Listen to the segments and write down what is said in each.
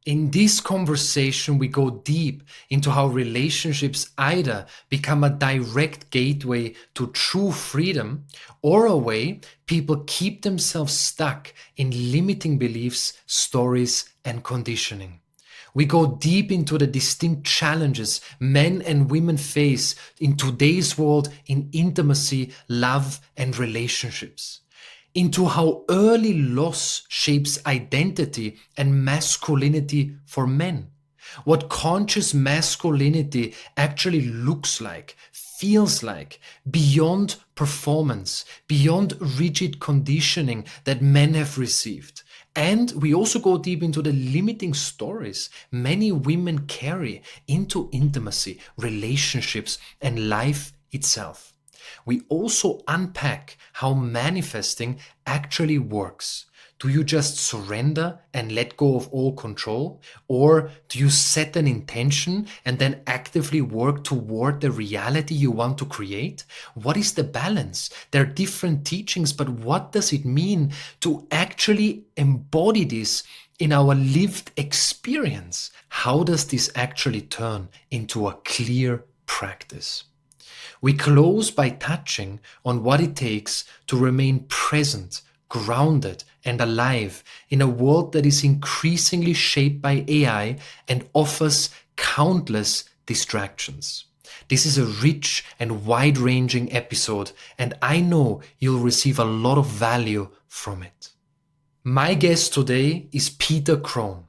In this conversation, we go deep into how relationships either become a direct gateway to true freedom or a way people keep themselves stuck in limiting beliefs, stories, and conditioning. We go deep into the distinct challenges men and women face in today's world in intimacy, love, and relationships. Into how early loss shapes identity and masculinity for men. What conscious masculinity actually looks like, feels like, beyond performance, beyond rigid conditioning that men have received. And we also go deep into the limiting stories many women carry into intimacy, relationships, and life itself. We also unpack how manifesting actually works. Do you just surrender and let go of all control? Or do you set an intention and then actively work toward the reality you want to create? What is the balance? There are different teachings, but what does it mean to actually embody this in our lived experience? How does this actually turn into a clear practice? We close by touching on what it takes to remain present, grounded, and alive in a world that is increasingly shaped by AI and offers countless distractions. This is a rich and wide-ranging episode, and I know you'll receive a lot of value from it. My guest today is Peter Crone.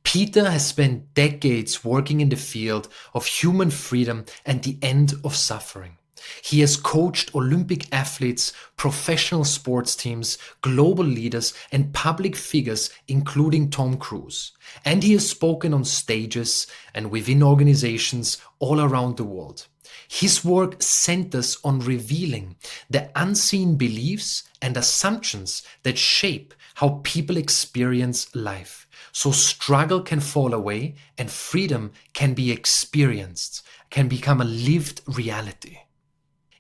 Peter has spent decades working in the field of human freedom and the end of suffering. He has coached Olympic athletes, professional sports teams, global leaders, and public figures, including Tom Cruise. And he has spoken on stages and within organizations all around the world. His work centers on revealing the unseen beliefs and assumptions that shape how people experience life, so struggle can fall away and freedom can be experienced, can become a lived reality.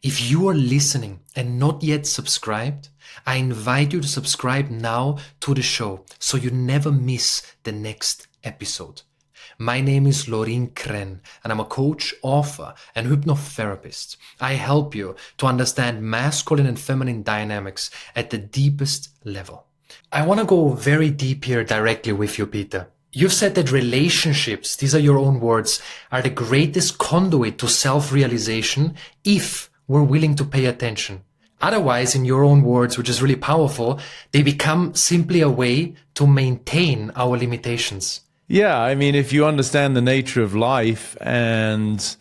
If you are listening and not yet subscribed, I invite you to subscribe now to the show so you never miss the next episode. My name is Lorin Kren, and I'm a coach, author, and hypnotherapist. I help you to understand masculine and feminine dynamics at the deepest level. I want to go very deep here directly with you, Peter. You've said that relationships, these are your own words, are the greatest conduit to self-realization if we're willing to pay attention. Otherwise, in your own words, which is really powerful, they become simply a way to maintain our limitations. Yeah, I mean, if you understand the nature of life and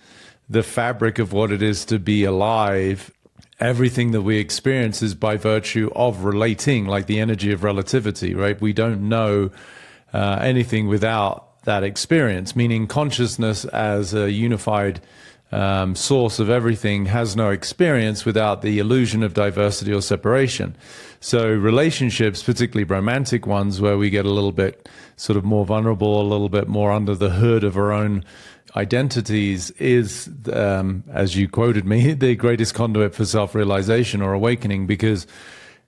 the fabric of what it is to be alive, everything that we experience is by virtue of relating, like the energy of relativity, right? We don't know anything without that experience, meaning consciousness as a unified source of everything has no experience without the illusion of diversity or separation. So relationships, particularly romantic ones, where we get a little bit sort of more vulnerable, a little bit more under the hood of our own identities, is, as you quoted me, the greatest conduit for self-realization or awakening. Because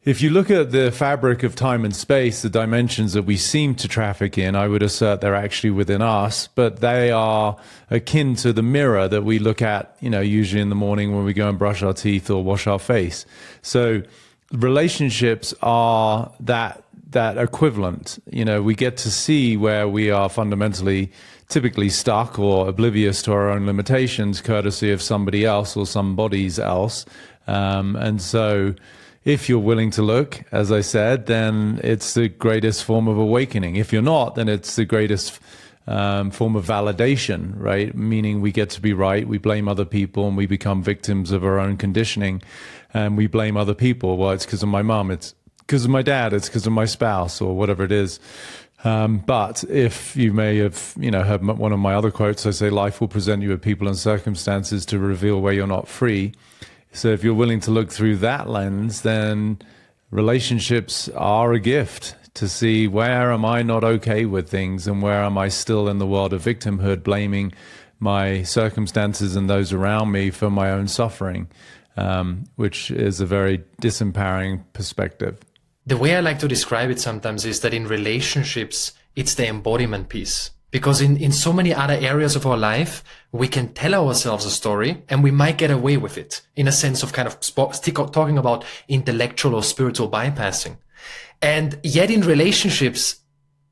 if you look at the fabric of time and space, the dimensions that we seem to traffic in, I would assert they're actually within us, but they are akin to the mirror that we look at, usually in the morning when we go and brush our teeth or wash our face. So relationships are that equivalent. We get to see where we are fundamentally typically stuck or oblivious to our own limitations, courtesy of somebody else or somebody's else. And so if you're willing to look, as I said, then it's the greatest form of awakening. If you're not, then it's the greatest form of validation, right? Meaning we get to be right, we blame other people, and we become victims of our own conditioning. And we blame other people. Well, it's because of my mom, it's because of my dad, it's because of my spouse, or whatever it is. But if you may have, heard one of my other quotes, I say, life will present you with people and circumstances to reveal where you're not free. So if you're willing to look through that lens, then relationships are a gift to see where am I not okay with things and where am I still in the world of victimhood, blaming my circumstances and those around me for my own suffering, which is a very disempowering perspective. The way I like to describe it sometimes is that in relationships, it's the embodiment piece. Because in so many other areas of our life, we can tell ourselves a story and we might get away with it in a sense of kind of talking about intellectual or spiritual bypassing. And yet in relationships,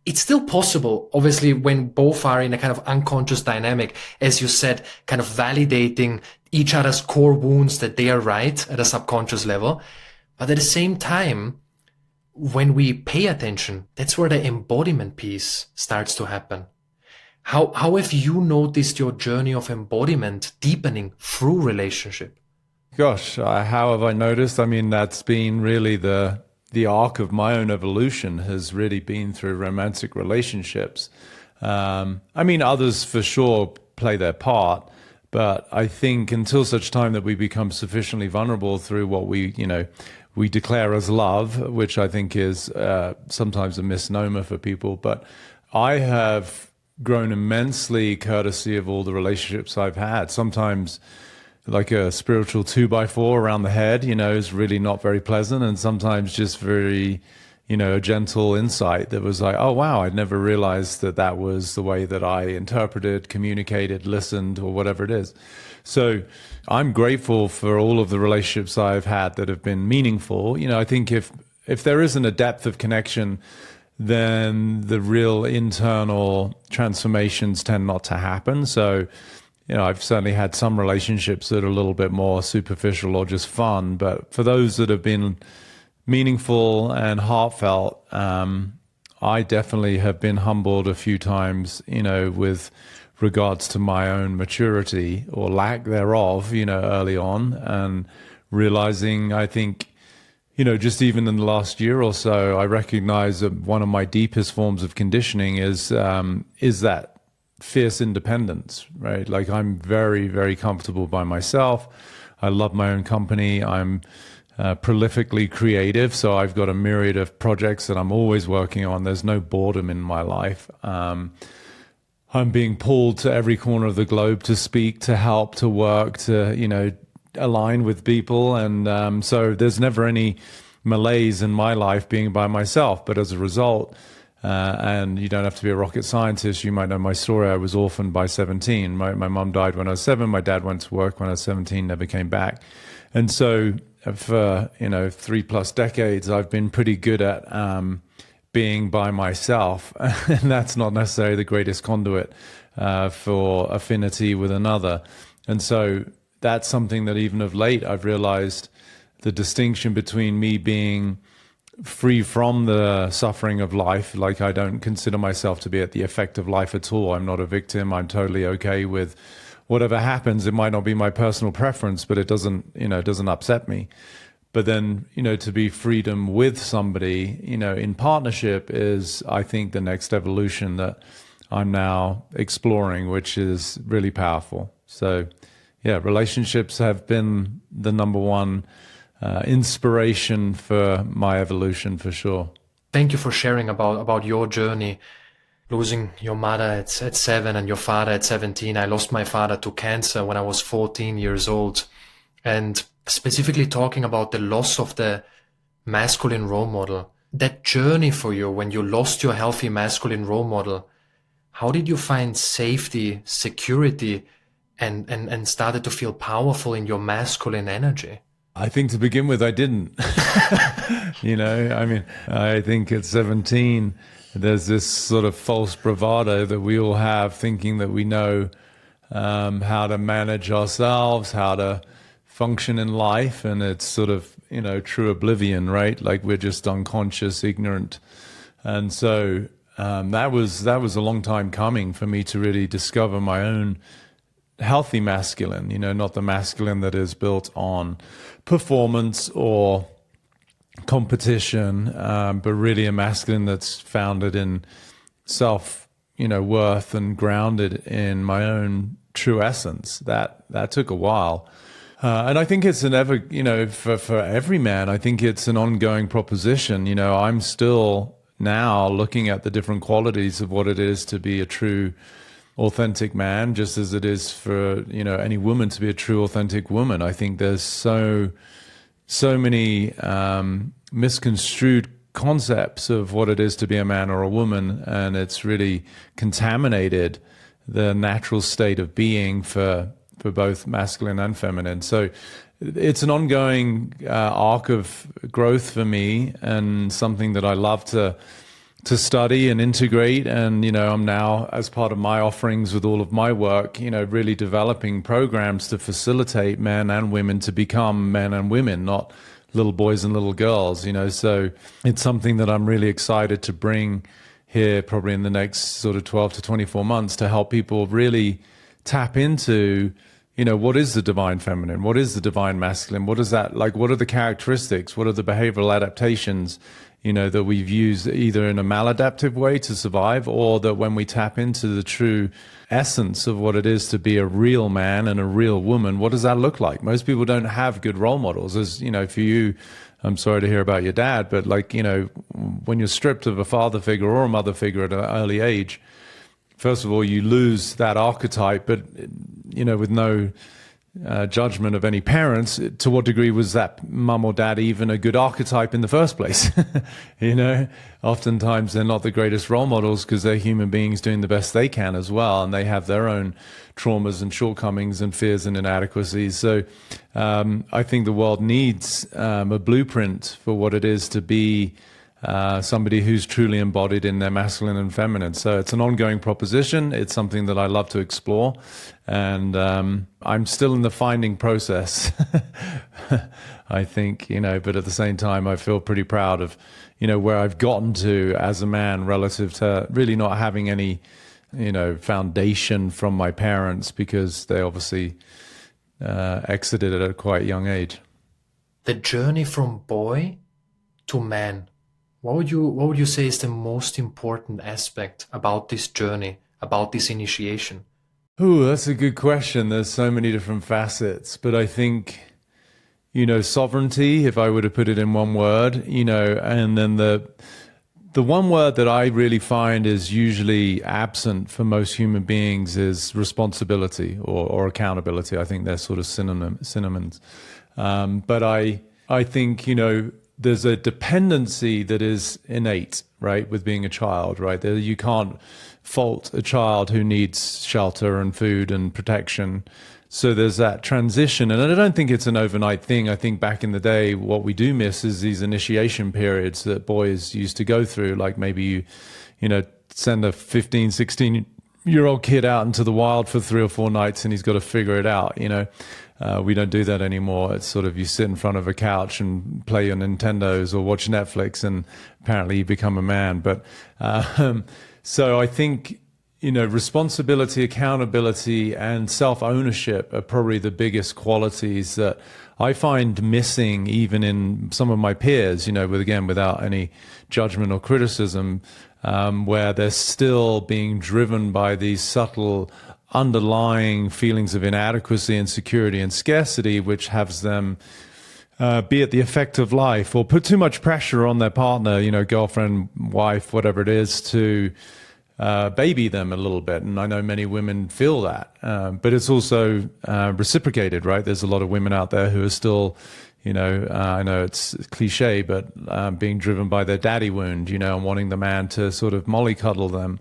it's still possible, obviously, when both are in a kind of unconscious dynamic, as you said, kind of validating each other's core wounds that they are right at a subconscious level. But at the same time, when we pay attention, that's where the embodiment piece starts to happen. How have you noticed your journey of embodiment deepening through relationship? Gosh, how have I noticed? I mean, that's been really the arc of my own evolution has really been through romantic relationships. I mean, others for sure play their part, but I think until such time that we become sufficiently vulnerable through what we declare as love, which I think is sometimes a misnomer for people, but I have grown immensely courtesy of all the relationships I've had. Sometimes like a spiritual 2x4 around the head, is really not very pleasant. And sometimes just very, a gentle insight that was like, oh, wow, I'd never realized that was the way that I interpreted, communicated, listened, or whatever it is. So I'm grateful for all of the relationships I've had that have been meaningful. I think if there isn't a depth of connection, then the real internal transformations tend not to happen. So, I've certainly had some relationships that are a little bit more superficial or just fun, but for those that have been meaningful and heartfelt, I definitely have been humbled a few times, with regards to my own maturity or lack thereof, early on, and realizing, I think, just even in the last year or so, I recognize that one of my deepest forms of conditioning is that fierce independence, right? Like I'm very, very comfortable by myself. I love my own company. I'm prolifically creative, so I've got a myriad of projects that I'm always working on. There's no boredom in my life. I'm being pulled to every corner of the globe to speak, to help, to work, to, align with people. And so there's never any malaise in my life being by myself. But as a result, and you don't have to be a rocket scientist, you might know my story. I was orphaned by 17. My mom died when I was 7. My dad went to work when I was 17, never came back. And so for, 3+ decades, I've been pretty good at being by myself. And that's not necessarily the greatest conduit for affinity with another. And so that's something that even of late I've realized the distinction between me being free from the suffering of life. Like I don't consider myself to be at the effect of life at all. I'm not a victim. I'm totally okay with whatever happens. It might not be my personal preference, but it doesn't upset me. But then, to be freedom with somebody, in partnership is, I think, the next evolution that I'm now exploring, which is really powerful. So yeah, relationships have been the number one inspiration for my evolution, for sure. Thank you for sharing about your journey, losing your mother at 7 and your father at 17. I lost my father to cancer when I was 14 years old. And specifically talking about the loss of the masculine role model, that journey for you when you lost your healthy masculine role model, how did you find safety, security, and started to feel powerful in your masculine energy? I think to begin with, I didn't. I think at 17, there's this sort of false bravado that we all have, thinking that we know how to manage ourselves, how to function in life. And it's sort of, true oblivion, right? Like we're just unconscious, ignorant. And so that was a long time coming for me to really discover my own healthy masculine, not the masculine that is built on performance or competition, but really a masculine that's founded in self, worth and grounded in my own true essence. That took a while. And I think it's for every man, I think it's an ongoing proposition. I'm still now looking at the different qualities of what it is to be a true authentic man, just as it is for, any woman to be a true authentic woman. I think there's so many misconstrued concepts of what it is to be a man or a woman, and it's really contaminated the natural state of being for both masculine and feminine. So it's an ongoing arc of growth for me, and something that I love to study and integrate. And, I'm now, as part of my offerings with all of my work, really developing programs to facilitate men and women to become men and women, not little boys and little girls, So it's something that I'm really excited to bring here probably in the next sort of 12 to 24 months to help people really tap into, what is the divine feminine? What is the divine masculine? What is that like? What are the characteristics? What are the behavioral adaptations, that we've used either in a maladaptive way to survive, or that when we tap into the true essence of what it is to be a real man and a real woman, what does that look like? Most people don't have good role models. As for you, I'm sorry to hear about your dad, but when you're stripped of a father figure or a mother figure at an early age, first of all, you lose that archetype, but, with no judgment of any parents, to what degree was that mum or dad even a good archetype in the first place? Oftentimes they're not the greatest role models because they're human beings doing the best they can as well, and they have their own traumas and shortcomings and fears and inadequacies. So I think the world needs a blueprint for what it is to be somebody who's truly embodied in their masculine and feminine. So it's an ongoing proposition. It's something that I love to explore. And I'm still in the finding process, I think, but at the same time, I feel pretty proud of, where I've gotten to as a man relative to really not having any, foundation from my parents, because they obviously exited at a quite young age. The journey from boy to man. What would you say is the most important aspect about this journey, about this initiation? Oh, that's a good question. There's so many different facets, but I think, sovereignty, if I were to put it in one word, and then the one word that I really find is usually absent for most human beings is responsibility or accountability. I think they're sort of synonyms. But I think, there's a dependency that is innate, right, with being a child, right? You can't fault a child who needs shelter and food and protection. So there's that transition. And I don't think it's an overnight thing. I think back in the day, what we do miss is these initiation periods that boys used to go through. Like maybe you send a 15, 16-year-old kid out into the wild for 3 or 4 nights and he's got to figure it out, We don't do that anymore. It's sort of you sit in front of a couch and play your Nintendos or watch Netflix, and apparently you become a man. But so I think, responsibility, accountability, and self-ownership are probably the biggest qualities that I find missing even in some of my peers, without any judgment or criticism, where they're still being driven by these subtle underlying feelings of inadequacy, insecurity, and scarcity, which has them be at the effect of life or put too much pressure on their partner, girlfriend, wife, whatever it is, to baby them a little bit. And I know many women feel that, but it's also reciprocated, right? There's a lot of women out there who are still, I know it's cliche, but being driven by their daddy wound, and wanting the man to sort of mollycoddle them.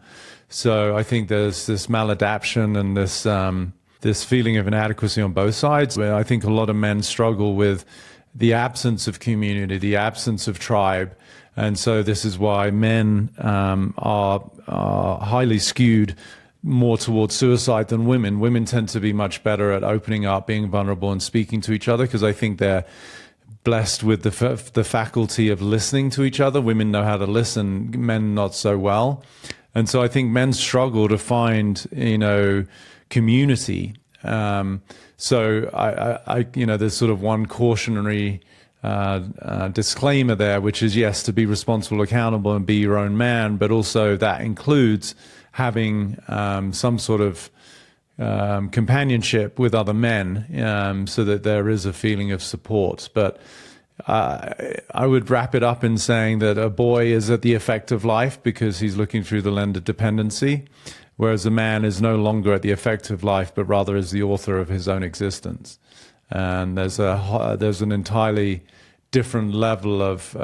So I think there's this maladaption and this feeling of inadequacy on both sides, where I think a lot of men struggle with the absence of community, the absence of tribe. And so this is why men are highly skewed more towards suicide than women. Women tend to be much better at opening up, being vulnerable, and speaking to each other, because I think they're blessed with the faculty of listening to each other. Women know how to listen, men not so well. And so I think men struggle to find, community. So I there's sort of one cautionary disclaimer there, which is, yes, to be responsible, accountable, and be your own man, but also that includes having some sort of companionship with other men, so that there is a feeling of support. But I would wrap it up in saying that a boy is at the effect of life because he's looking through the lens of dependency, whereas a man is no longer at the effect of life, but rather is the author of his own existence. And there's an entirely different level of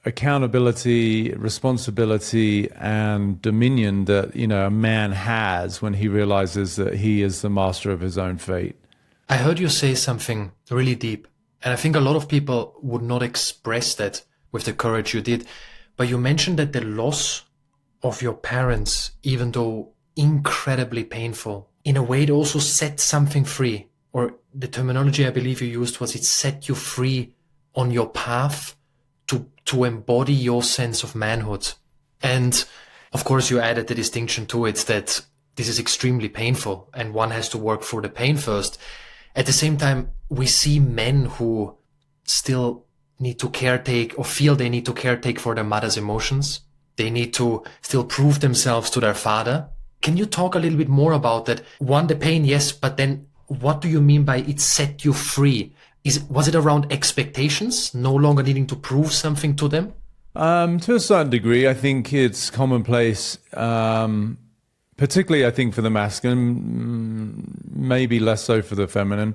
accountability, responsibility, and dominion that, a man has when he realizes that he is the master of his own fate. I heard you say something really deep, and I think a lot of people would not express that with the courage you did. But you mentioned that the loss of your parents, even though incredibly painful, in a way it also set something free. Or the terminology I believe you used was it set you free on your path to embody your sense of manhood. And of course you added the distinction to it that this is extremely painful and one has to work through the pain first. At the same time, we see men who still need to caretake or feel they need to caretake for their mother's emotions. They need to still prove themselves to their father. Can you talk a little bit more about that? One, the pain, yes, but then what do you mean by it set you free? Was it around expectations, no longer needing to prove something to them? To a certain degree, I think it's commonplace, particularly I think for the masculine, maybe less so for the feminine,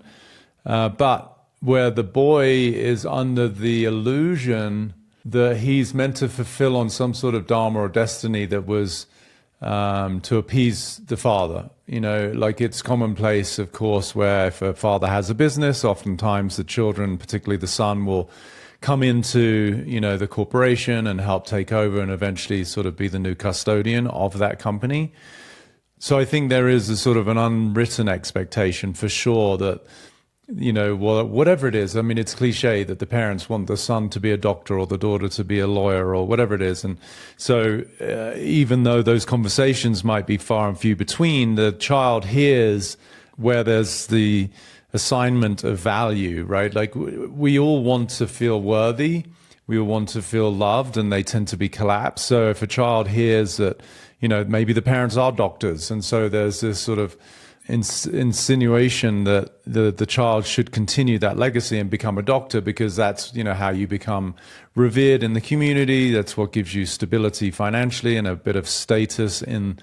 but where the boy is under the illusion that he's meant to fulfill on some sort of dharma or destiny that was to appease the father. Like it's commonplace, of course, where if a father has a business, oftentimes the children, particularly the son, will come into, the corporation and help take over and eventually sort of be the new custodian of that company. So I think there is a sort of an unwritten expectation for sure that, whatever it is, I mean, it's cliche that the parents want the son to be a doctor or the daughter to be a lawyer or whatever it is. And so even though those conversations might be far and few between, the child hears where there's the assignment of value, right? Like we all want to feel worthy. We all want to feel loved, and they tend to be collapsed. So if a child hears that, maybe the parents are doctors, and so there's this sort of insinuation that the child should continue that legacy and become a doctor because that's how you become revered in the community. That's what gives you stability financially and a bit of status in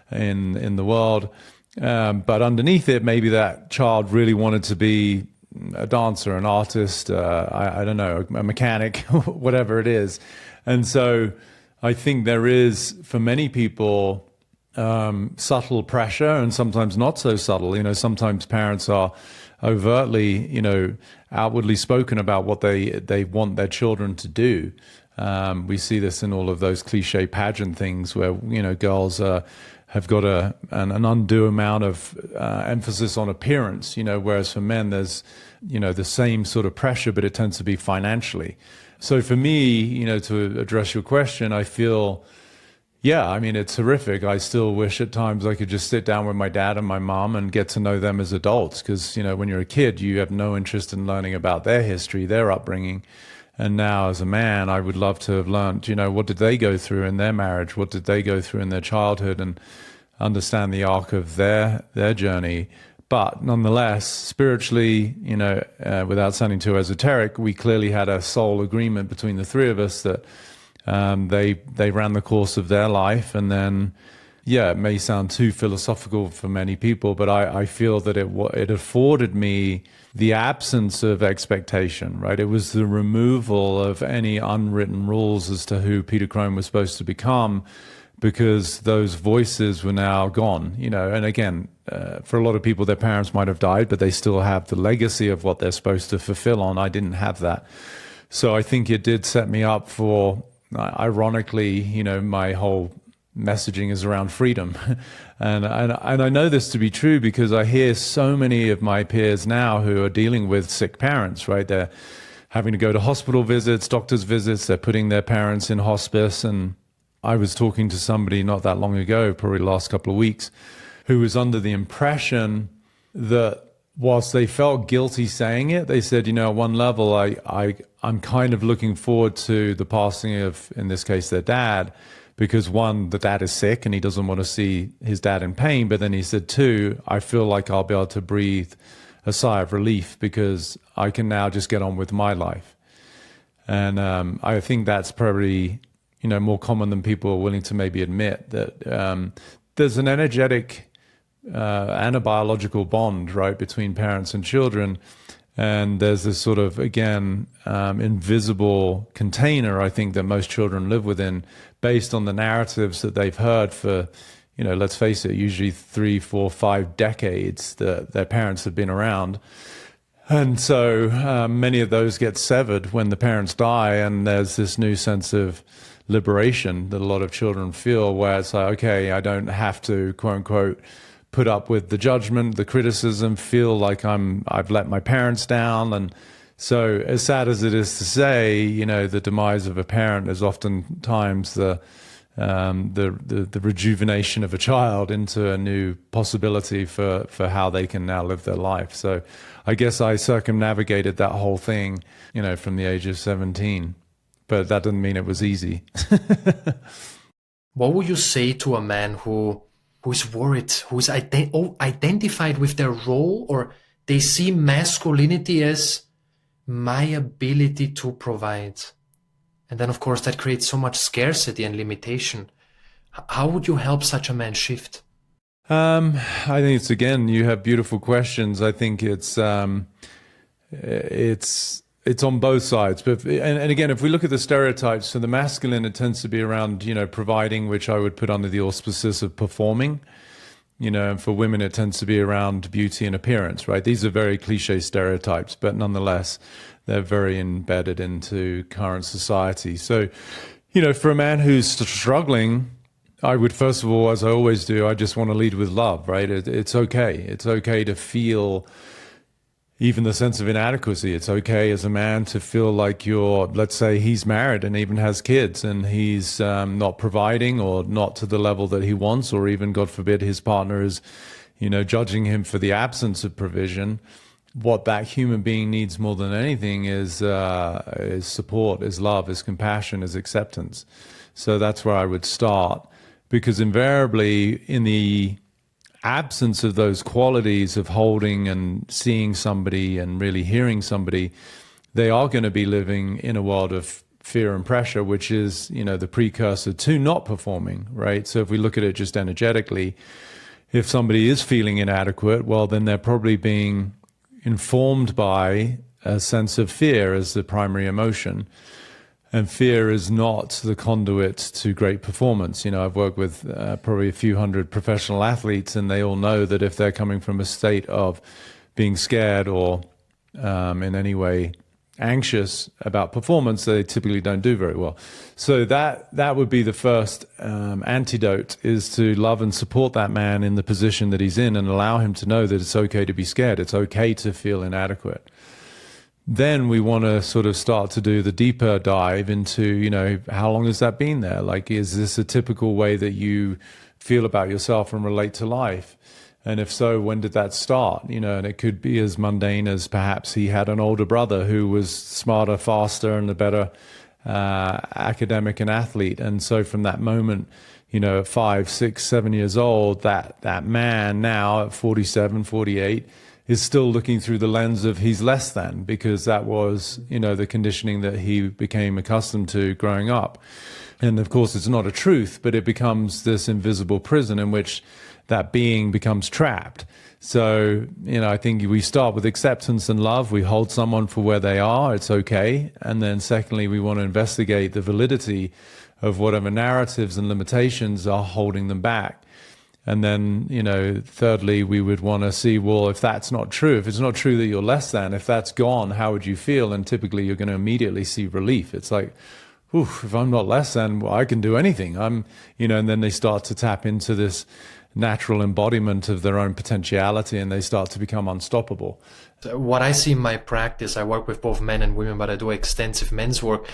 the world. But underneath it, maybe that child really wanted to be a dancer, an artist, I don't know, a mechanic, whatever it is. And so I think there is, for many people, subtle pressure and sometimes not so subtle. Sometimes parents are overtly, outwardly spoken about what they want their children to do. We see this in all of those cliche pageant things where, girls have got an undue amount of emphasis on appearance, whereas for men there's, the same sort of pressure, but it tends to be financially. So for me, to address your question, I feel, yeah, I mean, it's horrific. I still wish at times I could just sit down with my dad and my mom and get to know them as adults. Because, when you're a kid, you have no interest in learning about their history, their upbringing. And now as a man, I would love to have learned, what did they go through in their marriage? What did they go through in their childhood? And understand the arc of their journey. But nonetheless, spiritually, without sounding too esoteric, we clearly had a soul agreement between the three of us that they ran the course of their life. And then, it may sound too philosophical for many people, but I feel that it afforded me the absence of expectation, right? It was the removal of any unwritten rules as to who Peter Crone was supposed to become, because those voices were now gone, and again, for a lot of people, their parents might have died, but they still have the legacy of what they're supposed to fulfill on. I didn't have that. So I think it did set me up for, ironically, my whole messaging is around freedom. and I know this to be true because I hear so many of my peers now who are dealing with sick parents, right? They're having to go to hospital visits, doctor's visits, they're putting their parents in hospice. And I was talking to somebody not that long ago, probably the last couple of weeks, who was under the impression that whilst they felt guilty saying it, they said, at one level, I'm kind of looking forward to the passing of, in this case, their dad, because one, the dad is sick and he doesn't want to see his dad in pain. But then he said, two, I feel like I'll be able to breathe a sigh of relief because I can now just get on with my life. And I think that's probably, more common than people are willing to maybe admit, that there's an energetic and a biological bond, right, between parents and children. And there's this sort of, again, invisible container, I think, that most children live within based on the narratives that they've heard for, let's face it, usually 3, 4, 5 decades that their parents have been around. And so many of those get severed when the parents die, and there's this new sense of liberation that a lot of children feel, where it's like, okay, I don't have to, quote unquote, put up with the judgment, the criticism, feel like I've let my parents down. And so, as sad as it is to say, the demise of a parent is oftentimes the rejuvenation of a child into a new possibility for how they can now live their life. So I guess I circumnavigated that whole thing, from the age of 17, but that doesn't mean it was easy. What would you say to a man who's worried, who's identified with their role, or they see masculinity as my ability to provide? And then, of course, that creates so much scarcity and limitation. How would you help such a man shift? I think you have beautiful questions. I think it's on both sides. But and again, if we look at the stereotypes, so the masculine, it tends to be around, providing, which I would put under the auspices of performing. And for women, it tends to be around beauty and appearance, right? These are very cliche stereotypes, but nonetheless, they're very embedded into current society. So, for a man who's struggling, I would, first of all, as I always do, I just want to lead with love, right? It's okay. It's okay to feel even the sense of inadequacy. It's okay as a man to feel like let's say he's married and even has kids, and he's not providing or not to the level that he wants, or even, God forbid, his partner is, judging him for the absence of provision. What that human being needs more than anything is support, is love, is compassion, is acceptance. So that's where I would start, because invariably in the absence of those qualities of holding and seeing somebody and really hearing somebody, they are going to be living in a world of fear and pressure, which is, the precursor to not performing, right? So if we look at it just energetically, if somebody is feeling inadequate, well, then they're probably being informed by a sense of fear as the primary emotion. And fear is not the conduit to great performance. I've worked with probably a few hundred professional athletes, and they all know that if they're coming from a state of being scared or in any way anxious about performance, they typically don't do very well. So that would be the first antidote, is to love and support that man in the position that he's in and allow him to know that it's okay to be scared. It's okay to feel inadequate. Then we want to sort of start to do the deeper dive into, how long has that been there? Like, is this a typical way that you feel about yourself and relate to life? And if so, when did that start? And it could be as mundane as perhaps he had an older brother who was smarter, faster, and a better academic and athlete. And so from that moment, at 5, 6, 7 years old, that man now at 47, 48, is still looking through the lens of he's less than, because that was, the conditioning that he became accustomed to growing up. And of course, it's not a truth, but it becomes this invisible prison in which that being becomes trapped. So, I think we start with acceptance and love. We hold someone for where they are. It's okay. And then secondly, we want to investigate the validity of whatever narratives and limitations are holding them back. And then, thirdly, we would want to see, well, if that's not true, if it's not true that you're less than, if that's gone, how would you feel? And typically you're going to immediately see relief. It's like, if I'm not less than, well, I can do anything. And then they start to tap into this natural embodiment of their own potentiality, and they start to become unstoppable. What I see in my practice, I work with both men and women, but I do extensive men's work.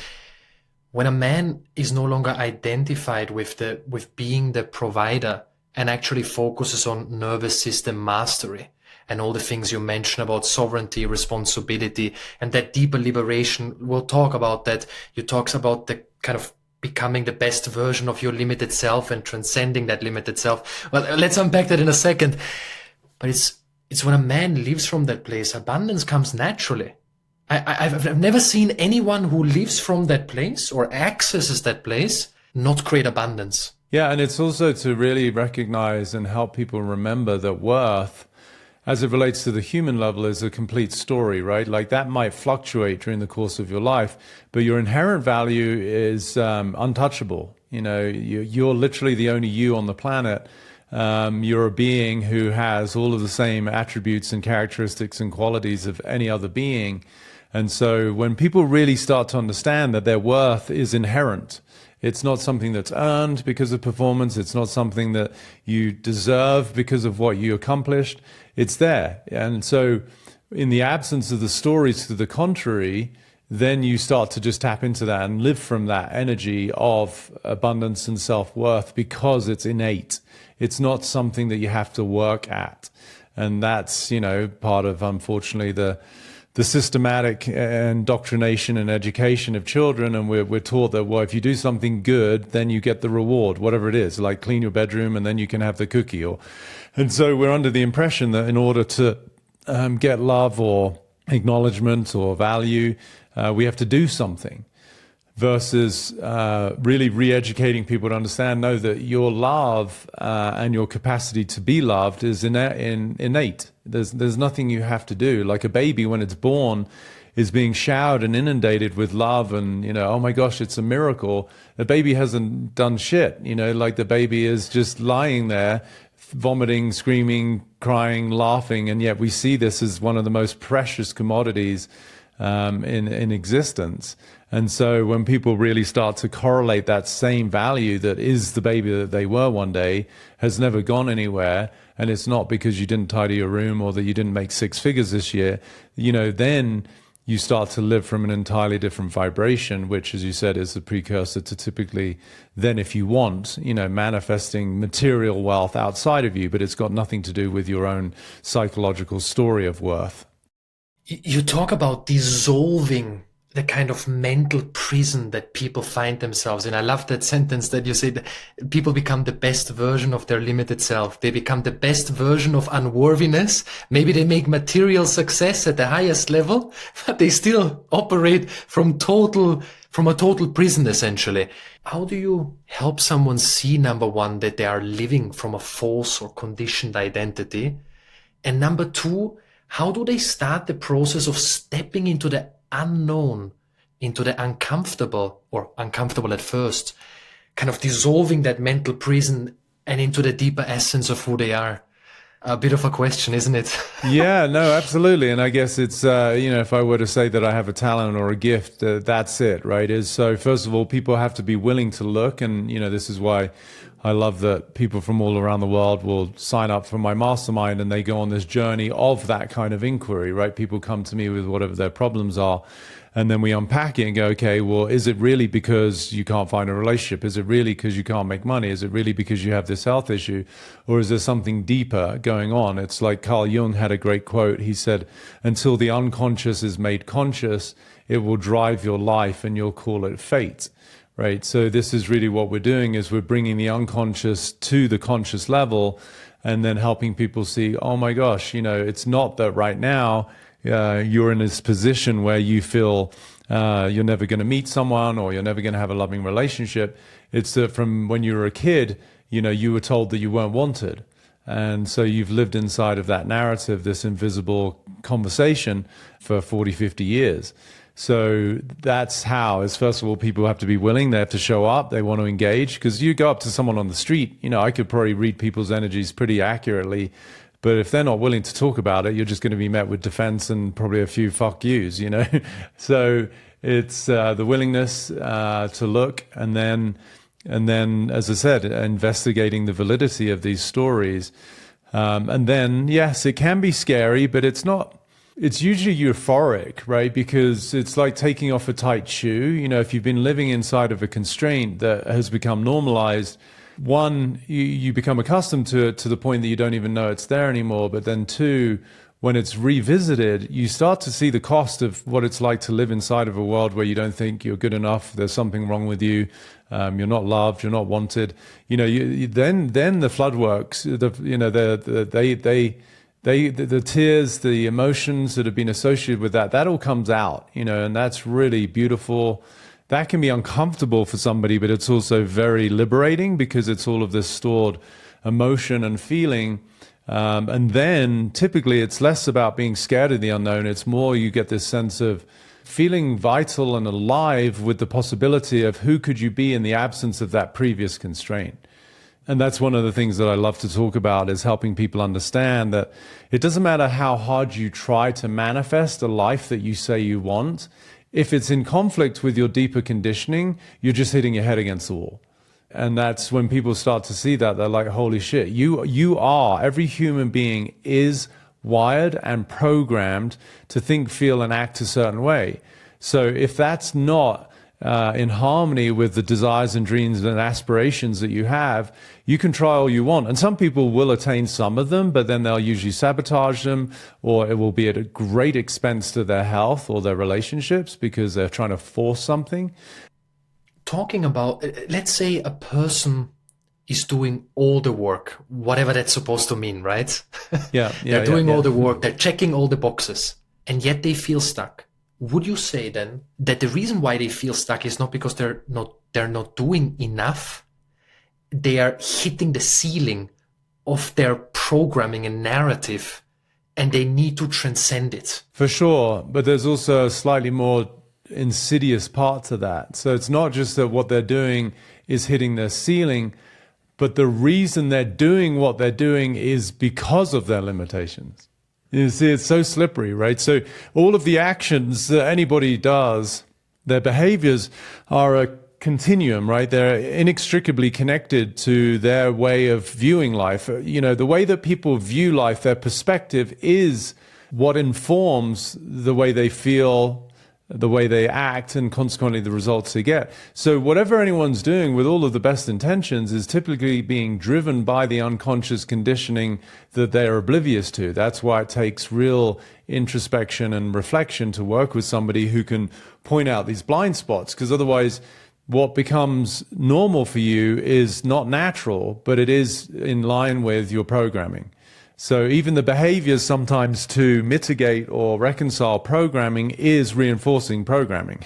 When a man is no longer identified with being the provider, and actually focuses on nervous system mastery and all the things you mentioned about sovereignty, responsibility, and that deeper liberation. We'll talk about that. You talk about the kind of becoming the best version of your limited self and transcending that limited self. Well, let's unpack that in a second. But it's when a man lives from that place, abundance comes naturally. I've never seen anyone who lives from that place or accesses that place not create abundance. Yeah, and it's also to really recognize and help people remember that worth as it relates to the human level, is a complete story, right? Like that might fluctuate during the course of your life, but your inherent value is untouchable. You know, you're literally the only you on the planet. You're a being who has all of the same attributes and characteristics and qualities of any other being. And so when people really start to understand that their worth is inherent, it's not something that's earned because of performance. It's not something that you deserve because of what you accomplished. It's there. And so in the absence of the stories to the contrary, then you start to just tap into that and live from that energy of abundance and self-worth because it's innate. It's not something that you have to work at. And that's, you know, part of, unfortunately, the systematic indoctrination and education of children. And we're taught that, well, if you do something good, then you get the reward, whatever it is, like clean your bedroom and then you can have the cookie. And so we're under the impression that in order to get love or acknowledgement or value, we have to do something, versus really re-educating people to understand, no, that your love and your capacity to be loved is innate. There's nothing you have to do. Like a baby, when it's born, is being showered and inundated with love, and, you know, oh my gosh, it's a miracle. The baby hasn't done shit, you know, like the baby is just lying there, vomiting, screaming, crying, laughing, and yet we see this as one of the most precious commodities in existence. And so when people really start to correlate that same value that is the baby that they were one day, has never gone anywhere, and it's not because you didn't tidy your room or that you didn't make 6 figures this year, you know, then you start to live from an entirely different vibration, which, as you said, is the precursor to typically then, if you want, you know, manifesting material wealth outside of you, but it's got nothing to do with your own psychological story of worth. You talk about dissolving the kind of mental prison that people find themselves in. I love that sentence that you say that people become the best version of their limited self. They become the best version of unworthiness. Maybe they make material success at the highest level, but they still operate from a total prison, essentially. How do you help someone see, number one, that they are living from a false or conditioned identity? And number two, how do they start the process of stepping into the unknown, into the uncomfortable, or uncomfortable at first, kind of dissolving that mental prison and into the deeper essence of who they are? A bit of a question, isn't it? Yeah, no, absolutely. And I guess it's, you know, if I were to say that I have a talent or a gift, that's it, right? Is so first of all, people have to be willing to look. And, you know, this is why I love that people from all around the world will sign up for my mastermind and they go on this journey of that kind of inquiry, right? People come to me with whatever their problems are. And then we unpack it and go, okay, well, is it really because you can't find a relationship? Is it really because you can't make money? Is it really because you have this health issue? Or is there something deeper going on? It's like Carl Jung had a great quote. He said, until the unconscious is made conscious, it will drive your life and you'll call it fate. Right. So this is really what we're doing, is we're bringing the unconscious to the conscious level and then helping people see, oh my gosh, you know, it's not that right now you're in this position where you feel you're never going to meet someone or you're never going to have a loving relationship. It's that from when you were a kid, you know, you were told that you weren't wanted. And so you've lived inside of that narrative, this invisible conversation for 40, 50 years. So that's how, is first of all, people have to be willing, they have to show up, they want to engage. Because you go up to someone on the street, you know, I could probably read people's energies pretty accurately. But if they're not willing to talk about it, you're just going to be met with defense and probably a few fuck yous, you know. So it's the willingness to look, and then, as I said, investigating the validity of these stories. And then, yes, it can be scary, but it's not. It's usually euphoric, right? Because it's like taking off a tight shoe. You know, if you've been living inside of a constraint that has become normalized, one, you become accustomed to it to the point that you don't even know it's there anymore. But then two, when it's revisited, you start to see the cost of what it's like to live inside of a world where you don't think you're good enough. There's something wrong with you. You're not loved. You're not wanted. You know, then the flood works. The tears, the emotions that have been associated with that all comes out, you know, and that's really beautiful. That can be uncomfortable for somebody, but it's also very liberating because it's all of this stored emotion and feeling And then typically it's less about being scared of the unknown. It's more you get this sense of feeling vital and alive with the possibility of who could you be in the absence of that previous constraint. And that's one of the things that I love to talk about, is helping people understand that it doesn't matter how hard you try to manifest a life that you say you want. If it's in conflict with your deeper conditioning, you're just hitting your head against the wall. And that's when people start to see that, they're like, holy shit, every human being is wired and programmed to think, feel, and act a certain way. So if that's not in harmony with the desires and dreams and aspirations that you have, you can try all you want. And some people will attain some of them, but then they'll usually sabotage them, or it will be at a great expense to their health or their relationships because they're trying to force something. Talking about, let's say a person is doing all the work, whatever that's supposed to mean, right? They're doing all the work, they're checking all the boxes, and yet they feel stuck. Would you say then that the reason why they feel stuck is not because they're not doing enough? They are hitting the ceiling of their programming and narrative, and they need to transcend it. For sure, but there's also a slightly more insidious part to that. So it's not just that what they're doing is hitting their ceiling, but the reason they're doing what they're doing is because of their limitations. You see, it's so slippery, right? So all of the actions that anybody does, their behaviors are a continuum, right? They're inextricably connected to their way of viewing life. You know, the way that people view life, their perspective is what informs the way they feel, the way they act, and consequently the results they get. So whatever anyone's doing with all of the best intentions is typically being driven by the unconscious conditioning that they're oblivious to. That's why it takes real introspection and reflection to work with somebody who can point out these blind spots, because otherwise what becomes normal for you is not natural, but it is in line with your programming. So even the behaviors sometimes to mitigate or reconcile programming is reinforcing programming.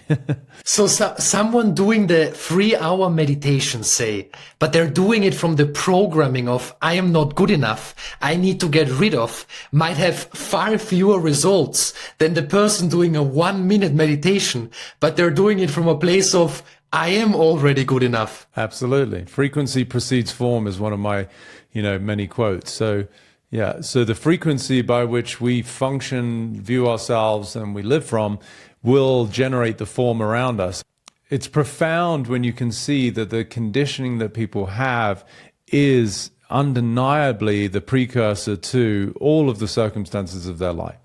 So someone doing the 3-hour meditation, say, but they're doing it from the programming of, I am not good enough, I need to get rid of, might have far fewer results than the person doing a 1-minute meditation, but they're doing it from a place of, I am already good enough. Absolutely. Frequency precedes form is one of my, many quotes. So the frequency by which we function, view ourselves, and we live from will generate the form around us. It's profound when you can see that the conditioning that people have is undeniably the precursor to all of the circumstances of their life.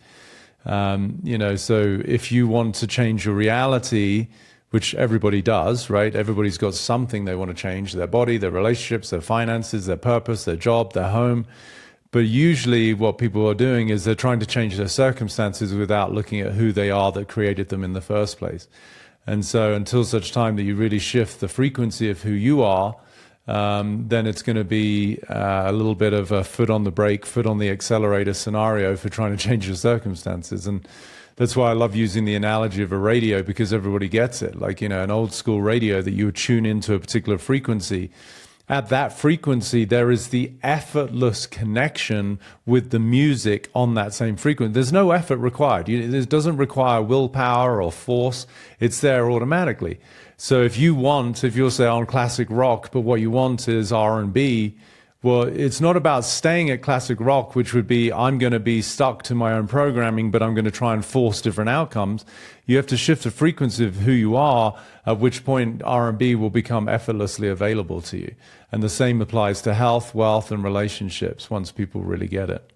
So if you want to change your reality, which everybody does, right? Everybody's got something they want to change: their body, their relationships, their finances, their purpose, their job, their home. But usually what people are doing is they're trying to change their circumstances without looking at who they are that created them in the first place. And so until such time that you really shift the frequency of who you are, then it's going to be a little bit of a foot on the brake, foot on the accelerator scenario for trying to change your circumstances. And that's why I love using the analogy of a radio, because everybody gets it. Like, an old school radio that you would tune into a particular frequency. At that frequency, there is the effortless connection with the music on that same frequency. There's no effort required. It doesn't require willpower or force. It's there automatically. So if you're say on classic rock, but what you want is R&B, well, it's not about staying at classic rock, which would be, I'm going to be stuck to my own programming, but I'm going to try and force different outcomes. You have to shift the frequency of who you are, at which point R&B will become effortlessly available to you. And the same applies to health, wealth, and relationships once people really get it.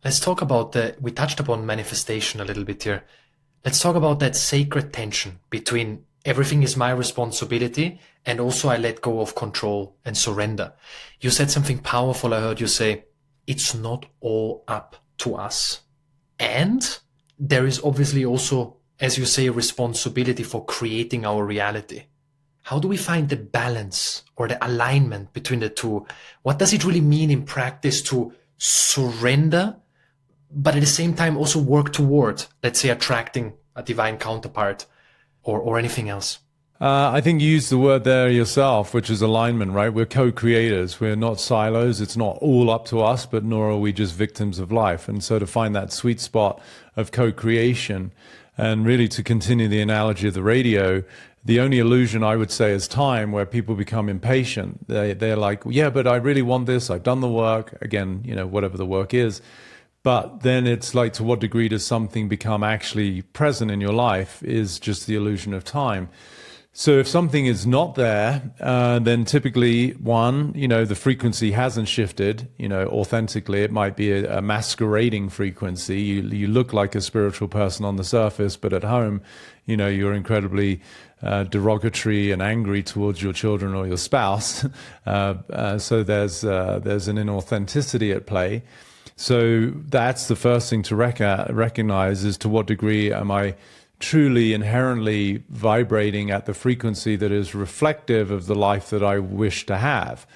Let's talk about we touched upon manifestation a little bit here. Let's talk about that sacred tension between everything is my responsibility and also I let go of control and surrender. You said something powerful. I heard you say, it's not all up to us. And there is obviously also, as you say, a responsibility for creating our reality. How do we find the balance or the alignment between the two? What does it really mean in practice to surrender, but at the same time also work toward, let's say, attracting a divine counterpart or anything else? I think you used the word there yourself, which is alignment, right? We're co-creators. We're not silos. It's not all up to us, but nor are we just victims of life. And so to find that sweet spot of co-creation, and really to continue the analogy of the radio, the only illusion I would say is time, where people become impatient. They're like, yeah, but I really want this. I've done the work. Again, whatever the work is. But then it's like, to what degree does something become actually present in your life is just the illusion of time. So if something is not there, then typically, one, the frequency hasn't shifted, authentically. It might be a masquerading frequency. You look like a spiritual person on the surface, but at home, you're incredibly derogatory and angry towards your children or your spouse. So there's an inauthenticity at play. So that's the first thing to recognize, is to what degree am I truly inherently vibrating at the frequency that is reflective of the life that I wish to have.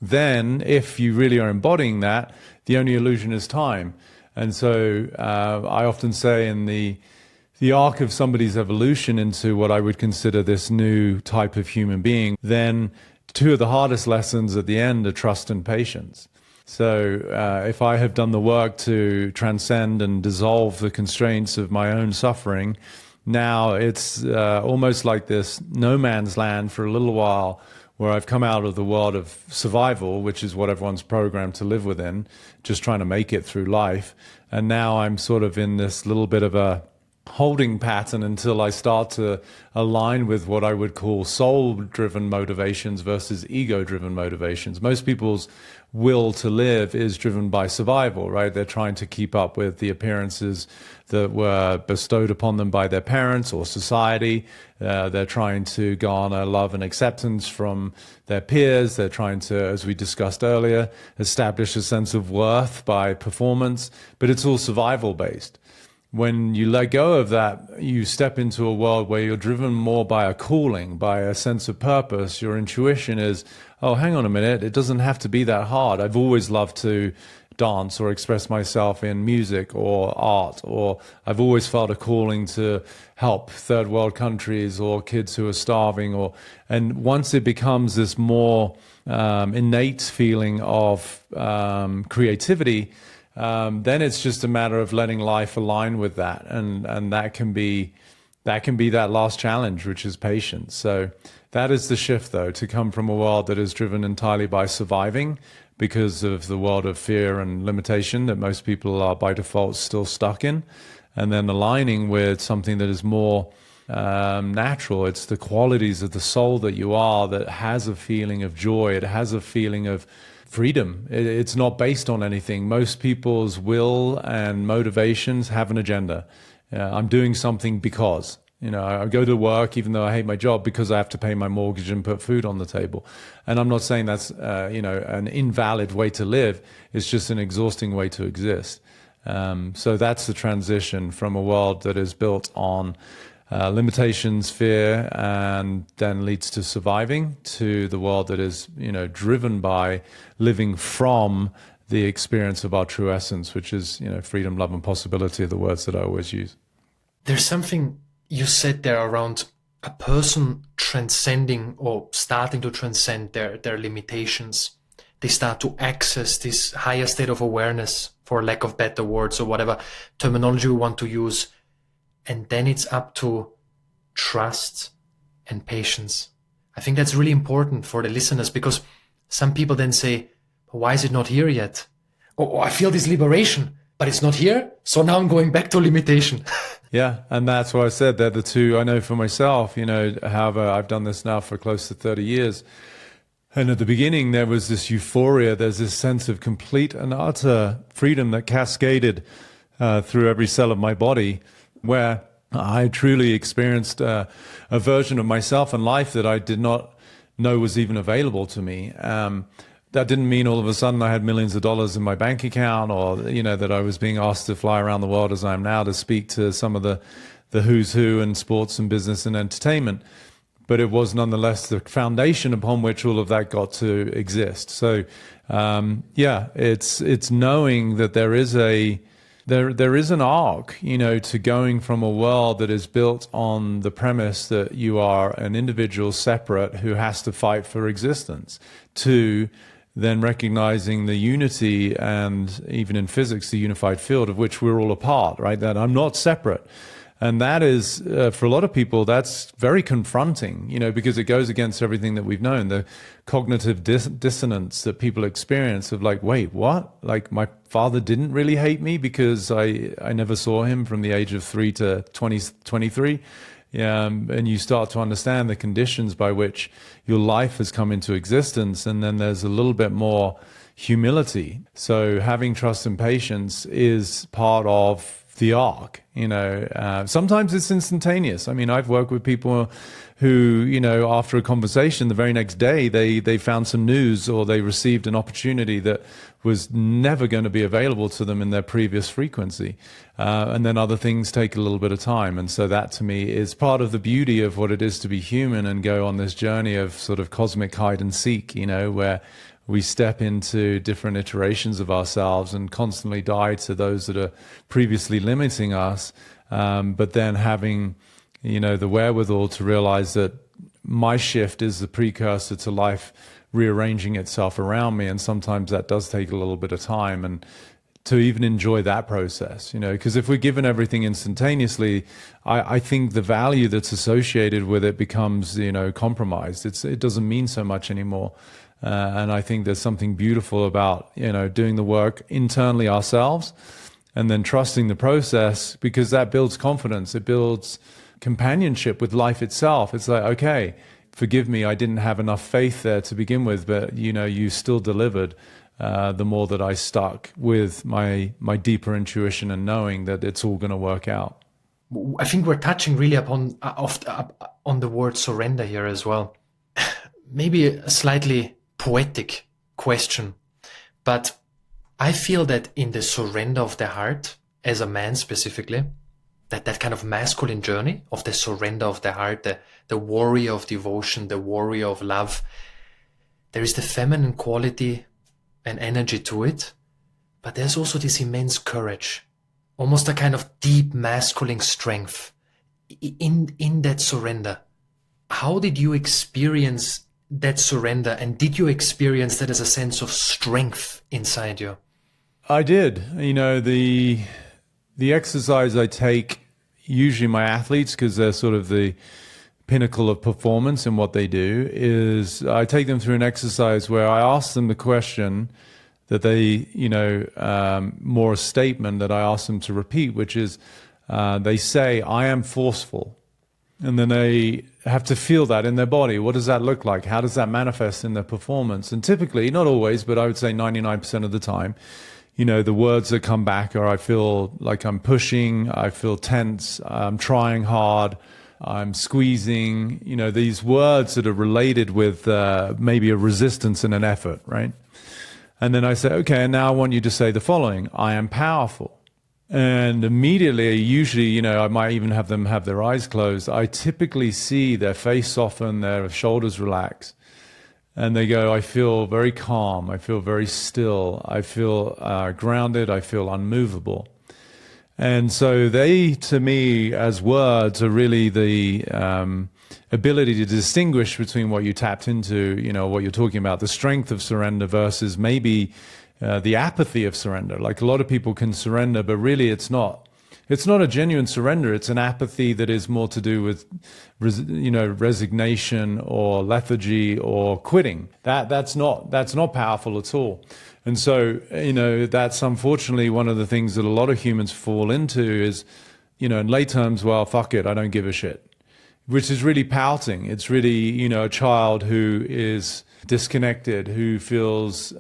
Then, if you really are embodying that, the only illusion is time. And so I often say, in the arc of somebody's evolution into what I would consider this new type of human being, then two of the hardest lessons at the end are trust and patience. So if I have done the work to transcend and dissolve the constraints of my own suffering, now it's almost like this no man's land for a little while, where I've come out of the world of survival, which is what everyone's programmed to live within, just trying to make it through life. And now I'm sort of in this little bit of a holding pattern until I start to align with what I would call soul-driven motivations versus ego-driven motivations. Most people's will to live is driven by survival, right? They're trying to keep up with the appearances that were bestowed upon them by their parents or society. They're trying to garner love and acceptance from their peers. They're trying to, as we discussed earlier, establish a sense of worth by performance, but it's all survival-based. When you let go of that, you step into a world where you're driven more by a calling, by a sense of purpose. Your intuition is, oh, hang on a minute, it doesn't have to be that hard. I've always loved to dance or express myself in music or art, or I've always felt a calling to help third world countries or kids who are starving. And once it becomes this more innate feeling of creativity, then it's just a matter of letting life align with that, and that can be that last challenge, which is patience. So that is the shift, though, to come from a world that is driven entirely by surviving because of the world of fear and limitation that most people are by default still stuck in, and then aligning with something that is more natural. It's the qualities of the soul that you are that has a feeling of joy. It has a feeling of freedom. It's not based on anything. Most people's will and motivations have an agenda. I'm doing something because, I go to work even though I hate my job because I have to pay my mortgage and put food on the table. And I'm not saying that's, an invalid way to live. It's just an exhausting way to exist. So that's the transition from a world that is built on limitations, fear, and then leads to surviving, to the world that is, driven by living from the experience of our true essence, which is, freedom, love, and possibility are the words that I always use. There's something you said there around a person transcending or starting to transcend their limitations. They start to access this higher state of awareness, for lack of better words or whatever terminology we want to use. And then it's up to trust and patience. I think that's really important for the listeners, because some people then say, why is it not here yet? Oh, I feel this liberation, but it's not here. So now I'm going back to limitation. Yeah. And that's what I said. They're the two. I know for myself, however, I've done this now for close to 30 years. And at the beginning, there was this euphoria. There's this sense of complete and utter freedom that cascaded through every cell of my body, where I truly experienced a version of myself and life that I did not know was even available to me. That didn't mean all of a sudden I had millions of dollars in my bank account, or, that I was being asked to fly around the world as I am now to speak to some of the who's who in sports and business and entertainment. But it was nonetheless the foundation upon which all of that got to exist. So, it's knowing that there is a there is an arc, to going from a world that is built on the premise that you are an individual separate who has to fight for existence, to then recognizing the unity and even in physics, the unified field of which we're all a part, right? That I'm not separate. And that is, for a lot of people, that's very confronting, because it goes against everything that we've known. The cognitive dissonance that people experience of like, wait, what? Like my father didn't really hate me because I never saw him from the age of 3 to 23. Yeah, and you start to understand the conditions by which your life has come into existence. And then there's a little bit more humility. So having trust and patience is part of the arc. Sometimes it's instantaneous. I mean, I've worked with people who, after a conversation, the very next day, they found some news or they received an opportunity that was never going to be available to them in their previous frequency. And then other things take a little bit of time. And so that to me is part of the beauty of what it is to be human and go on this journey of sort of cosmic hide and seek, where we step into different iterations of ourselves and constantly die to those that are previously limiting us, but then having, the wherewithal to realize that my shift is the precursor to life rearranging itself around me, and sometimes that does take a little bit of time, and to even enjoy that process, because if we're given everything instantaneously, I think the value that's associated with it becomes, compromised. It doesn't mean so much anymore. And I think there's something beautiful about, doing the work internally ourselves and then trusting the process, because that builds confidence. It builds companionship with life itself. It's like, okay, forgive me, I didn't have enough faith there to begin with, but, you still delivered the more that I stuck with my deeper intuition and knowing that it's all going to work out. I think we're touching really on the word surrender here as well. Maybe a slightly poetic question, but I feel that in the surrender of the heart, as a man specifically, that kind of masculine journey of the surrender of the heart, the warrior of devotion, the warrior of love, there is the feminine quality and energy to it, but there's also this immense courage, almost a kind of deep masculine strength in that surrender. How did you experience that surrender, and did you experience that as a sense of strength inside you? I did. The exercise I take, usually my athletes, because they're sort of the pinnacle of performance in what they do, is I take them through an exercise where I ask them the question that they, more a statement that I ask them to repeat, which is they say, I am forceful. And then they have to feel that in their body. What does that look like? How does that manifest in their performance? And typically, not always, but I would say 99% of the time, the words that come back are, I feel like I'm pushing, I feel tense, I'm trying hard, I'm squeezing, these words that are related with maybe a resistance and an effort, right? And then I say, okay, and now I want you to say the following: I am powerful. And immediately, usually, I might even have them have their eyes closed. I typically see their face soften, their shoulders relax. And they go, I feel very calm. I feel very still. I feel grounded. I feel unmovable. And so they, to me, as words, are really the ability to distinguish between what you tapped into, what you're talking about, the strength of surrender versus maybe the apathy of surrender. Like a lot of people can surrender, but really it's not a genuine surrender. It's an apathy that is more to do with, resignation or lethargy or quitting. That's not powerful at all. And so, that's unfortunately one of the things that a lot of humans fall into is, in lay terms, well, fuck it, I don't give a shit. Which is really pouting. It's really, a child who is disconnected, who feels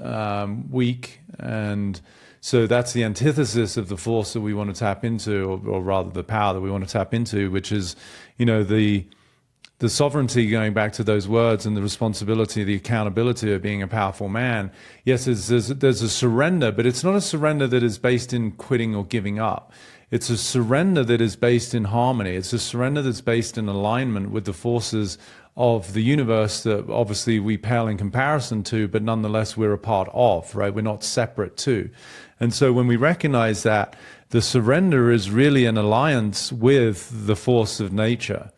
weak. And so that's the antithesis of the force that we want to tap into, or rather the power that we want to tap into, which is, the the sovereignty, going back to those words, and the responsibility, the accountability of being a powerful man, yes, there's a surrender, but it's not a surrender that is based in quitting or giving up. It's a surrender that is based in harmony. It's a surrender that's based in alignment with the forces of the universe that obviously we pale in comparison to, but nonetheless we're a part of, right? We're not separate to. And so when we recognize that, the surrender is really an alliance with the force of nature.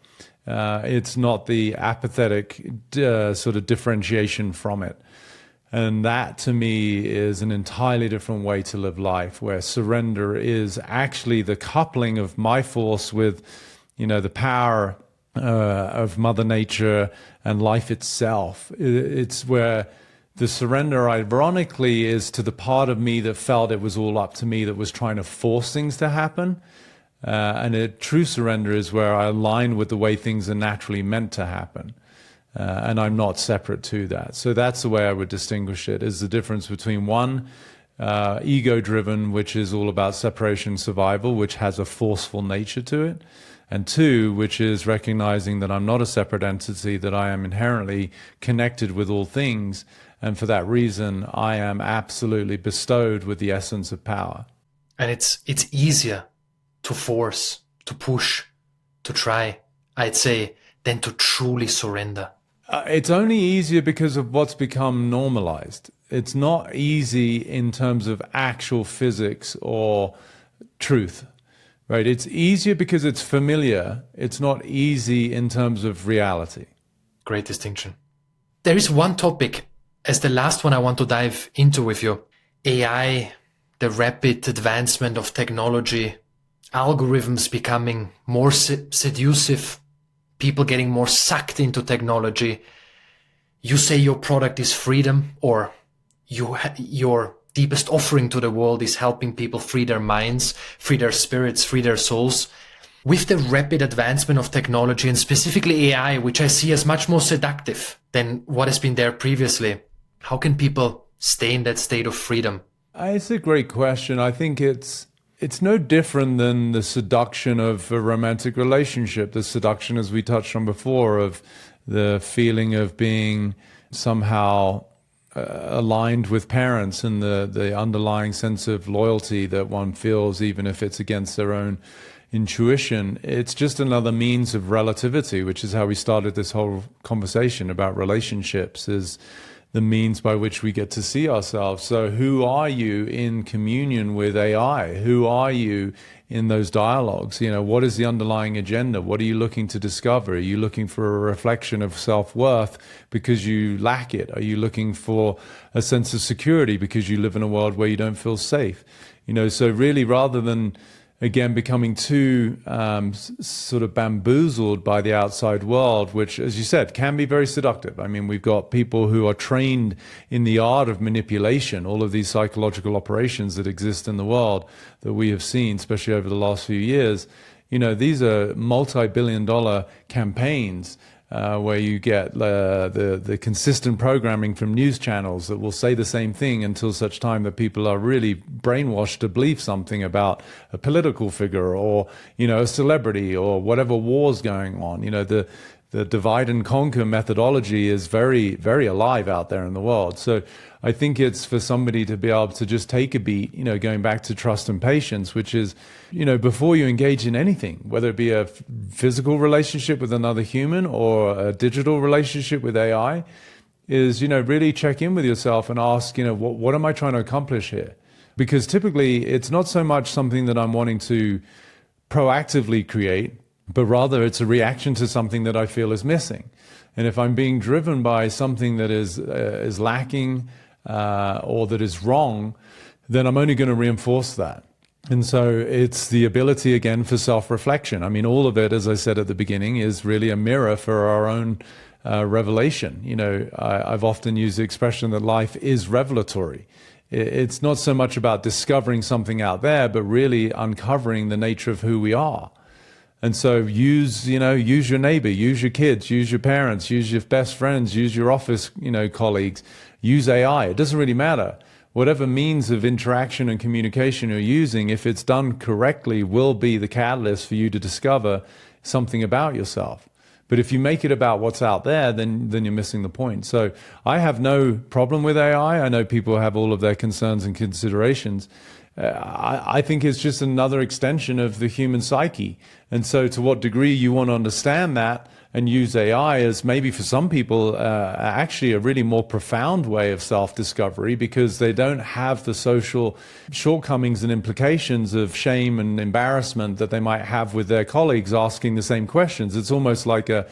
It's not the apathetic sort of differentiation from it. And that, to me, is an entirely different way to live life, where surrender is actually the coupling of my force with, the power of Mother Nature and life itself. It's where the surrender, ironically, is to the part of me that felt it was all up to me, that was trying to force things to happen. And a true surrender is where I align with the way things are naturally meant to happen. And I'm not separate to that. So that's the way I would distinguish it, is the difference between one, ego-driven, which is all about separation survival, which has a forceful nature to it, and two, which is recognizing that I'm not a separate entity, that I am inherently connected with all things, and for that reason, I am absolutely bestowed with the essence of power. And it's easier to force, to push, to try, I'd say, than to truly surrender. It's only easier because of what's become normalized. It's not easy in terms of actual physics or truth, right? It's easier because it's familiar. It's not easy in terms of reality. Great distinction. There is one topic, as the last one I want to dive into with you. AI, the rapid advancement of technology, algorithms becoming more seductive, people getting more sucked into technology. You say your product is freedom, or your deepest offering to the world is helping people free their minds, free their spirits, free their souls. With the rapid advancement of technology, and specifically AI, which I see as much more seductive than what has been there previously, how can people stay in that state of freedom? It's a great question. I think it's no different than the seduction of a romantic relationship, the seduction, as we touched on before, of the feeling of being somehow aligned with parents, and the underlying sense of loyalty that one feels, even if it's against their own intuition. It's just another means of relativity, which is how we started this whole conversation about relationships, is the means by which we get to see ourselves. So who are you in communion with AI? Who are you in those dialogues? What is the underlying agenda? What are you looking to discover? Are you looking for a reflection of self-worth because you lack it? Are you looking for a sense of security because you live in a world where you don't feel safe? So really, rather than again becoming too sort of bamboozled by the outside world, which, as you said, can be very seductive. I mean, we've got people who are trained in the art of manipulation, all of these psychological operations that exist in the world that we have seen, especially over the last few years. These are multi-billion-dollar campaigns where you get the consistent programming from news channels that will say the same thing until such time that people are really brainwashed to believe something about a political figure or, a celebrity or whatever war's going on. The divide and conquer methodology is very, very alive out there in the world. So I think it's for somebody to be able to just take a beat, going back to trust and patience, which is, before you engage in anything, whether it be a physical relationship with another human or a digital relationship with AI, is, really check in with yourself and ask, what am I trying to accomplish here? Because typically it's not so much something that I'm wanting to proactively create, but rather it's a reaction to something that I feel is missing. And if I'm being driven by something that is lacking or that is wrong, then I'm only going to reinforce that. And so it's the ability, again, for self-reflection. I mean, all of it, as I said at the beginning, is really a mirror for our own revelation. I've often used the expression that life is revelatory. It's not so much about discovering something out there, but really uncovering the nature of who we are. And so use your neighbor, use your kids, use your parents, use your best friends, use your office, colleagues, use AI. It doesn't really matter. Whatever means of interaction and communication you're using, if it's done correctly, will be the catalyst for you to discover something about yourself. But if you make it about what's out there, then you're missing the point. So I have no problem with AI. I know people have all of their concerns and considerations. I think it's just another extension of the human psyche. And so to what degree you want to understand that and use AI as maybe for some people actually a really more profound way of self-discovery, because they don't have the social shortcomings and implications of shame and embarrassment that they might have with their colleagues asking the same questions. It's almost like a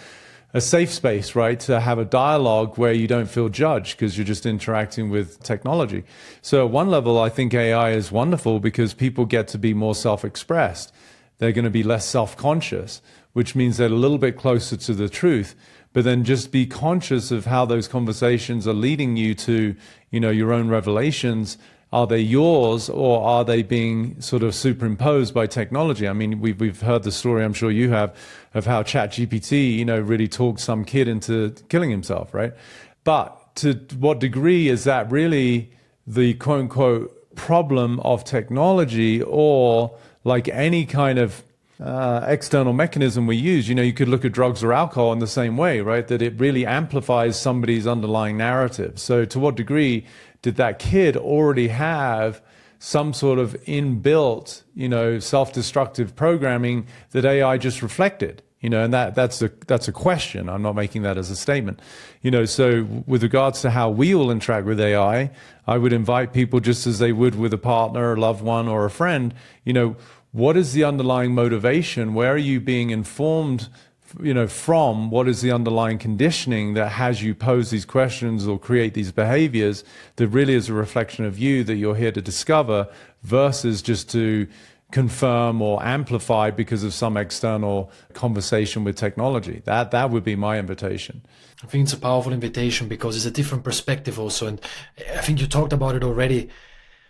safe space, right? To have a dialogue where you don't feel judged because you're just interacting with technology. So at one level, I think AI is wonderful because people get to be more self-expressed. They're going to be less self-conscious, which means they're a little bit closer to the truth. But then just be conscious of how those conversations are leading you to, your own revelations. Are they yours, or are they being sort of superimposed by technology? I mean, we've heard the story, I'm sure you have, of how ChatGPT, really talked some kid into killing himself, right? But to what degree is that really the quote unquote problem of technology, or like any kind of external mechanism we use? You could look at drugs or alcohol in the same way, right? That it really amplifies somebody's underlying narrative. So to what degree did that kid already have some sort of inbuilt, self-destructive programming that AI just reflected? And that's a question. I'm not making that as a statement. So with regards to how we all interact with AI, I would invite people, just as they would with a partner, a loved one, or a friend, what is the underlying motivation? Where are you being informed from? What is the underlying conditioning that has you pose these questions or create these behaviors that really is a reflection of you that you're here to discover, versus just to confirm or amplify because of some external conversation with technology? That would be my invitation. I think it's a powerful invitation because it's a different perspective also. And I think you talked about it already.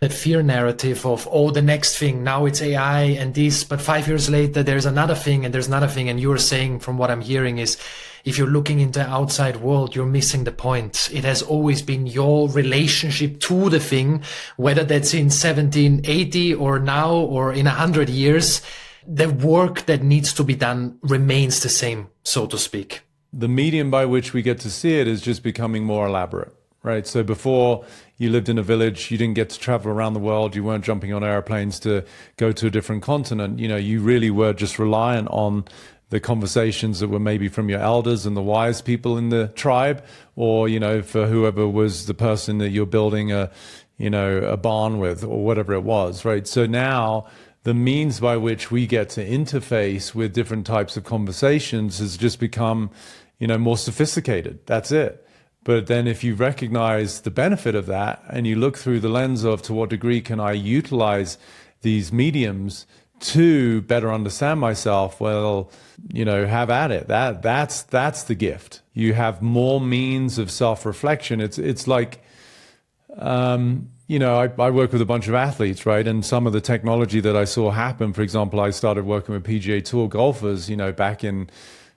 That fear narrative of, the next thing, now it's AI and this, but 5 years later, there's another thing and there's another thing. And you're saying, from what I'm hearing, is if you're looking into the outside world, you're missing the point. It has always been your relationship to the thing, whether that's in 1780 or now or in 100 years, the work that needs to be done remains the same, so to speak. The medium by which we get to see it is just becoming more elaborate. Right. So before, you lived in a village, you didn't get to travel around the world, you weren't jumping on airplanes to go to a different continent. You really were just reliant on the conversations that were maybe from your elders and the wise people in the tribe, or, for whoever was the person that you're building a barn with, or whatever it was. Right. So now the means by which we get to interface with different types of conversations has just become, more sophisticated. That's it. But then if you recognize the benefit of that and you look through the lens of, to what degree can I utilize these mediums to better understand myself, well, have at it. That's the gift. You have more means of self-reflection. It's like, I work with a bunch of athletes, right? And some of the technology that I saw happen, for example, I started working with PGA Tour golfers, back in,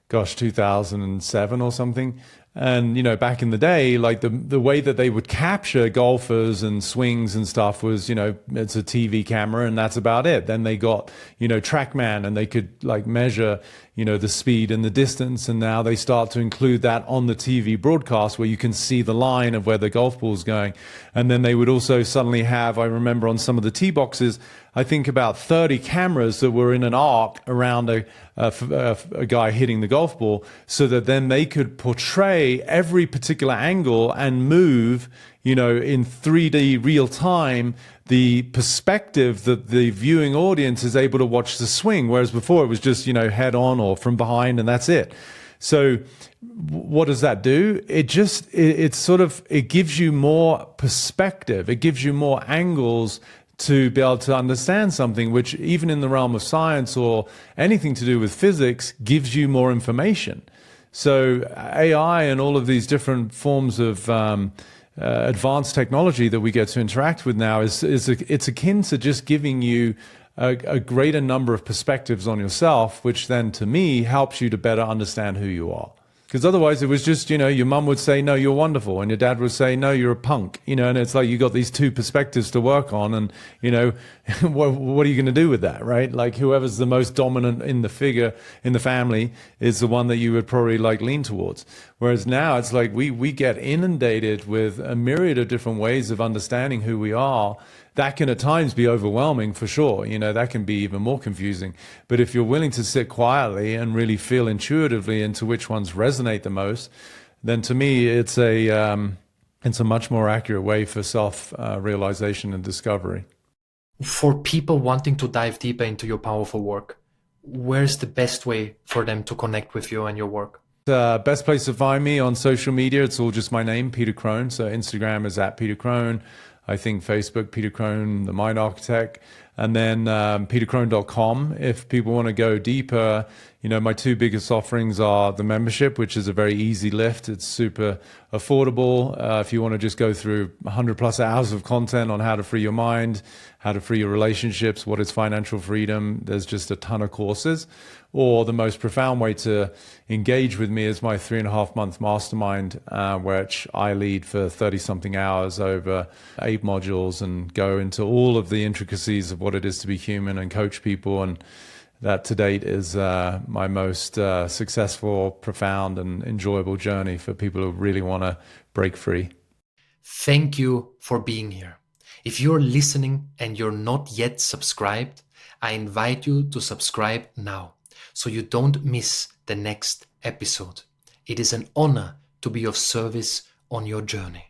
2007 or something. And, back in the day, like the way that they would capture golfers and swings and stuff was, it's a TV camera and that's about it. Then they got, TrackMan, and they could like measure, the speed and the distance. And now they start to include that on the TV broadcast where you can see the line of where the golf ball's going. And then they would also suddenly have, I remember on some of the tee boxes, I think about 30 cameras that were in an arc around a guy hitting the golf ball, so that then they could portray every particular angle and move, in 3D real time, the perspective that the viewing audience is able to watch the swing. Whereas before it was just, head on or from behind, and that's it. So what does that do? It gives you more perspective. It gives you more angles to be able to understand something, which even in the realm of science or anything to do with physics gives you more information. So AI and all of these different forms of advanced technology that we get to interact with now it's akin to just giving you a greater number of perspectives on yourself, which then to me helps you to better understand who you are. Because otherwise it was just, your mum would say, no, you're wonderful. And your dad would say, no, you're a punk, and it's like you got these two perspectives to work on. And, what are you going to do with that, right? Like whoever's the most dominant in the figure in the family is the one that you would probably like lean towards. Whereas now it's like we get inundated with a myriad of different ways of understanding who we are. That can at times be overwhelming for sure. That can be even more confusing. But if you're willing to sit quietly and really feel intuitively into which ones resonate the most, then to me, it's a much more accurate way for self-realization and discovery. For people wanting to dive deeper into your powerful work, where's the best way for them to connect with you and your work? The best place to find me on social media, it's all just my name, Peter Crone. So Instagram is @Peter Crone. I think Facebook, Peter Crone, the Mind Architect, and then petercrone.com. If people want to go deeper, my two biggest offerings are the membership, which is a very easy lift. It's super affordable. If you want to just go through 100 plus hours of content on how to free your mind, how to free your relationships, what is financial freedom, there's just a ton of courses. Or the most profound way to engage with me is my 3.5-month mastermind, which I lead for 30-something hours over 8 modules and go into all of the intricacies of what it is to be human and coach people. And that to date is my most successful, profound, and enjoyable journey for people who really want to break free. Thank you for being here. If you're listening and you're not yet subscribed, I invite you to subscribe now, so you don't miss the next episode. It is an honor to be of service on your journey.